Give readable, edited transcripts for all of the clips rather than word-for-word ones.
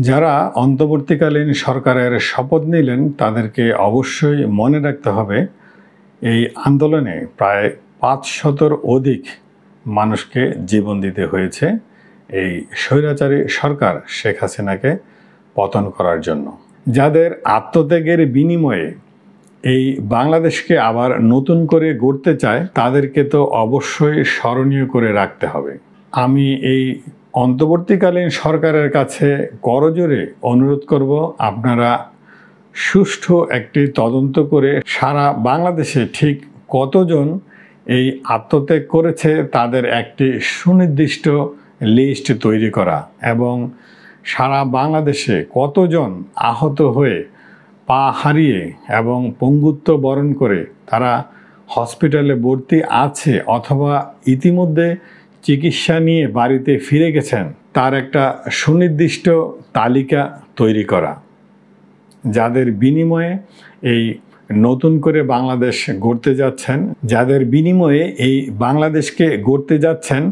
যারা অন্তর্বর্তীকালীন সরকারের শপথ নিলেন তাদেরকে অবশ্যই মনে রাখতে হবে এই আন্দোলনে প্রায় ৫০০-র অধিক মানুষকে জীবন দিতে হয়েছে এই স্বৈরাচারী সরকার শেখ হাসিনাকে পতন করার জন্য। যাদের আত্মত্যাগের বিনিময়ে এই বাংলাদেশকে আবার নতুন করে গড়তে চায় তাদেরকে তো অবশ্যই স্মরণীয় করে রাখতে হবে। আমি এই অন্তর্বর্তীকালীন সরকারের কাছে করজোড়ে অনুরোধ করব, আপনারা সুষ্ঠু একটি তদন্ত করে সারা বাংলাদেশে ঠিক কতজন এই আত্মত্যাগ করেছে তাদের একটি সুনির্দিষ্ট লিস্ট তৈরি করা এবং সারা বাংলাদেশে কতজন আহত হয়ে পা হারিয়ে এবং পঙ্গুত্ব বরণ করে তারা হসপিটালে ভর্তি আছে অথবা ইতিমধ্যে চিকিৎসা নিয়ে বাড়িতে ফিরে গেছেন তার একটা সুনির্দিষ্ট তালিকা তৈরি করা। যাদের বিনিময়ে এই নতুন করে বাংলাদেশ গড়তে যাচ্ছেন, যাদের বিনিময়ে এই বাংলাদেশকে গড়তে যাচ্ছেন,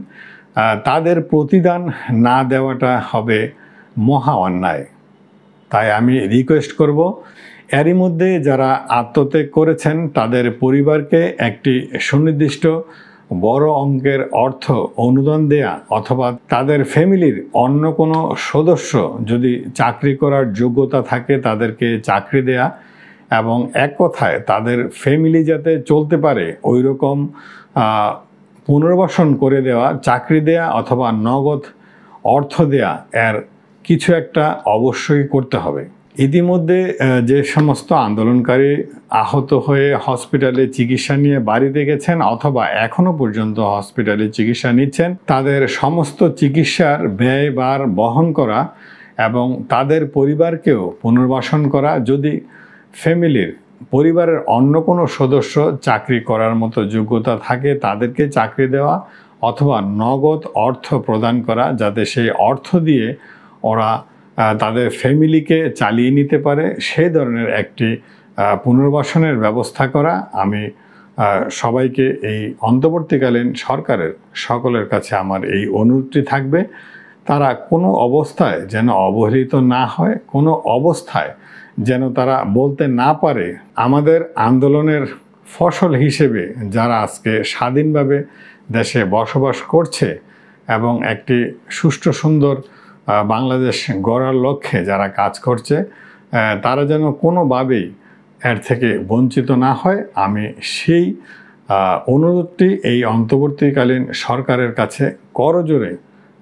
তাদের প্রতিদান না দেওয়াটা হবে মহা অন্যায়। তাই আমি রিকোয়েস্ট করব, এরই মধ্যে যারা আত্মত্যাগ করেছেন তাদের পরিবারকে একটি সুনির্দিষ্ট বড় অঙ্কের অর্থ অনুদান দেয়া অথবা তাদের ফ্যামিলির অন্য কোনো সদস্য যদি চাকরি করার যোগ্যতা থাকে তাদেরকে চাকরি দেয়া এবং এক কথায় তাদের ফ্যামিলি যাতে চলতে পারে ওই রকম পুনর্বাসন করে দেওয়া, চাকরি দেয়া অথবা নগদ অর্থ দেয়া, এর কিছু একটা অবশ্যই করতে হবে। ইতিমধ্যে যে সমস্ত আন্দোলনকারী আহত হয়ে হসপিটালে চিকিৎসা নিয়ে বাড়িতে গেছেন অথবা এখনো পর্যন্ত হসপিটালে চিকিৎসা নিচ্ছেন তাদের সমস্ত চিকিৎসার ব্যয়ভার বহন করা এবং তাদের পরিবারকেও পুনর্বাসন করা, যদি ফ্যামিলির পরিবারের অন্য কোনো সদস্য চাকরি করার মতো যোগ্যতা থাকে তাদেরকে চাকরি দেওয়া অথবা নগদ অর্থ প্রদান করা যাতে সেই অর্থ দিয়ে ওরা তাদের ফ্যামিলিকে চালিয়ে নিতে পারে, সেই ধরনের একটি পুনর্বাসনের ব্যবস্থা করা। আমি সবাইকে এই অন্তর্বর্তীকালীন সরকারের সকলের কাছে আমার এই অনুরোধটি থাকবে, তারা কোনো অবস্থায় যেন অবহেলিত না হয়, কোনো অবস্থায় যেন তারা বলতে না পারে আমাদের আন্দোলনের ফসল হিসেবে যারা আজকে স্বাধীনভাবে দেশে বসবাস করছে এবং একটি সুষ্ঠু সুন্দর বাংলাদেশ গড়ার লক্ষ্যে যারা কাজ করছে তারা যেন কোনোভাবেই এর থেকে বঞ্চিত না হয়। আমি সেই অনুরোধটি এই অন্তর্বর্তীকালীন সরকারের কাছে করজোড়ে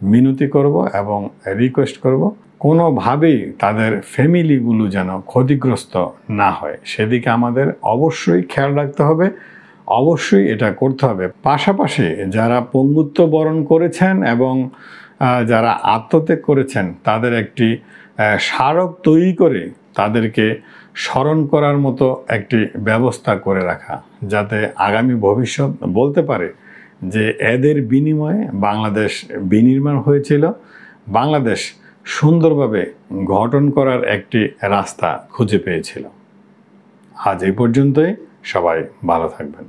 মিনতি করব এবং রিকোয়েস্ট করব, কোনোভাবেই তাদের ফ্যামিলিগুলো যেন ক্ষতিগ্রস্ত না হয় সেদিকে আমাদের অবশ্যই খেয়াল রাখতে হবে, অবশ্যই এটা করতে হবে। পাশাপাশি যারা পঙ্গুত্ব বরণ করেছেন এবং যারা আত্মত্যাগ করেছেন তাদের একটি স্মারক তৈরি করে তাদেরকে স্মরণ করার মতো একটি ব্যবস্থা করে রাখা, যাতে আগামী ভবিষ্যৎ বলতে পারে যে এদের বিনিময়ে বাংলাদেশ বিনির্মাণ হয়েছিল, বাংলাদেশ সুন্দরভাবে গঠন করার একটি রাস্তা খুঁজে পেয়েছিল। আজ এই পর্যন্তই, সবাই ভালো থাকবেন।